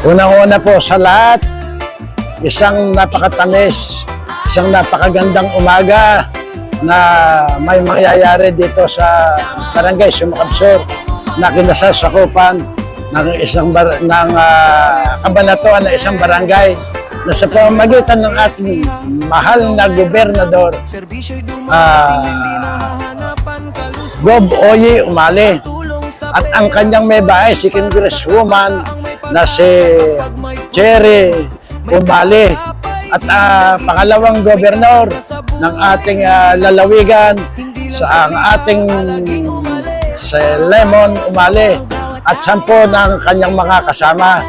Unang-una po sa lahat, isang napakatamis, isang napakagandang umaga na may mangyayari dito sa Barangay Sumacabsor na kinasasakupan ng kabanatuan ng isang barangay na sa pamamagitan ng ating mahal na gobernador, Gob Oye Umali, at ang kanyang may bahay, si Congresswoman na si Cherry Umali, at pangalawang gobernador ng ating lalawigan sa ang ating si Lemon Umali, at 10 ng kanyang mga kasama.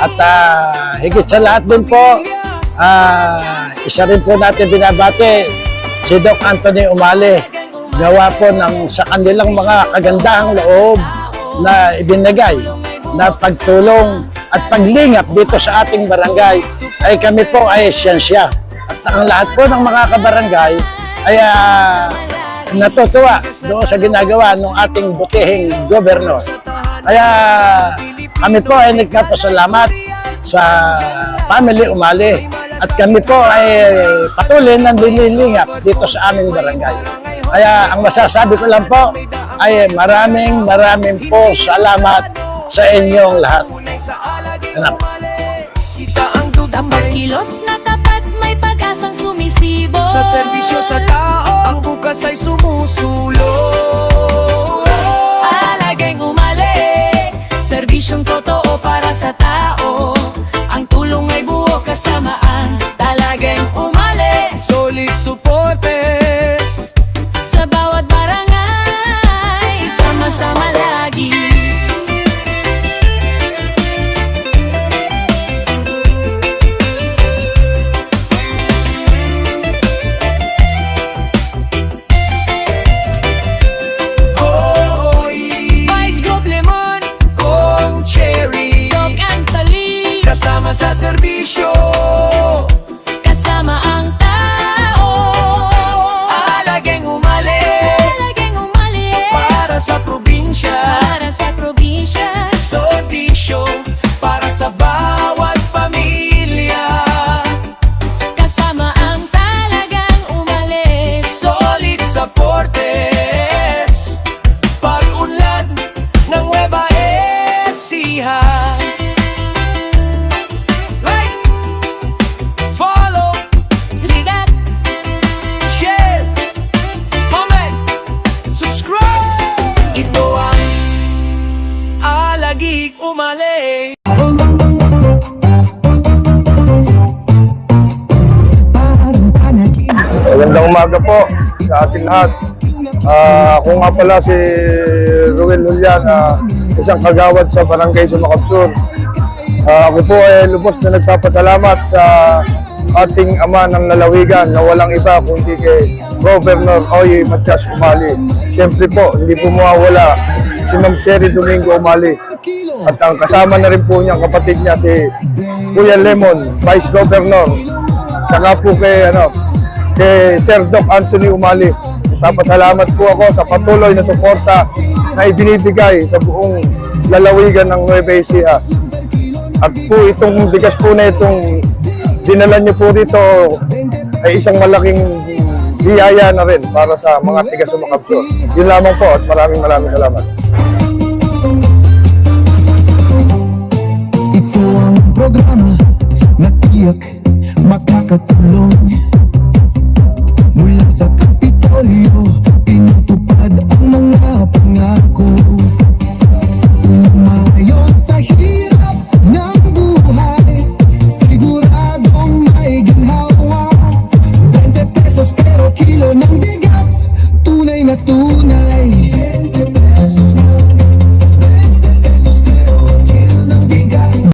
At higit sa lahat din po, isa rin po natin binabati si Doc Anthony Umali, gawa po ng sa kanilang mga kagandahang loob na ibinigay na pagtulong at paglingap dito sa ating barangay, ay kami po ay siyensya. At ang lahat po ng mga kabarangay ay natutuwa doon sa ginagawa ng ating butihing gobernador. Kaya kami po ay nagpapasalamat sa family Umali, at kami po ay patuloy na nililingap dito sa aming barangay. Kaya ang masasabi ko lang po ay maraming po salamat sa inyong lahat. Sa pagkilos na tapat, may pag-asang sumisibo. Sa serbisyo sa tao, ang bukas ay sumusulo. Alagay Umali, serbisyong totoo para sa tao. Ang tulong ay buo kasamaan. Talagang Umali, Solid supporters. sa bawat barangay, sama-sama lagi. Sa serbisyo, Kasama ang tao. alageng Umali, Alagay Umali, para sa probinsya. para sa probinsya. Serbisyo, para sa bawat pamilya. Kasama ang talagang Umali. Solid supporters. Pag-unlad ng Nueva Ecija. Umali. Magandang umaga po sa ating lahat. Ako nga pala si Ruel Julian, isang kagawad sa Barangay Sumacabsor. Ako po ay lubos na nagpapasalamat sa ating ama ng lalawigan na walang iba kundi kay Governor Oye Matias Umali. Siyempre po, hindi po mawawala si Ma'am Cherry Domingo Umali. At ang kasama na rin po niyang kapatid niya si Kuya Lemon, Vice Governor. Saka po kay Sir Doc Anthony Umali. Papasalamat po ako sa patuloy na suporta na ibinibigay sa buong lalawigan ng Nueva Ecija. At po itong bigas po na itong dinala niyo po dito ay isang malaking biyaya na rin para sa mga tiga Sumacabsor. Yun lamang po at maraming salamat. Ito ang programa na tiyak makakatulong. Mula sa Kapitolyo, tinutupad ang mga pangako. Umayon sa hirap ng buhay, siguradong may ginhawa. 20 pesos pero kilo ng bigas, tunay na tunay.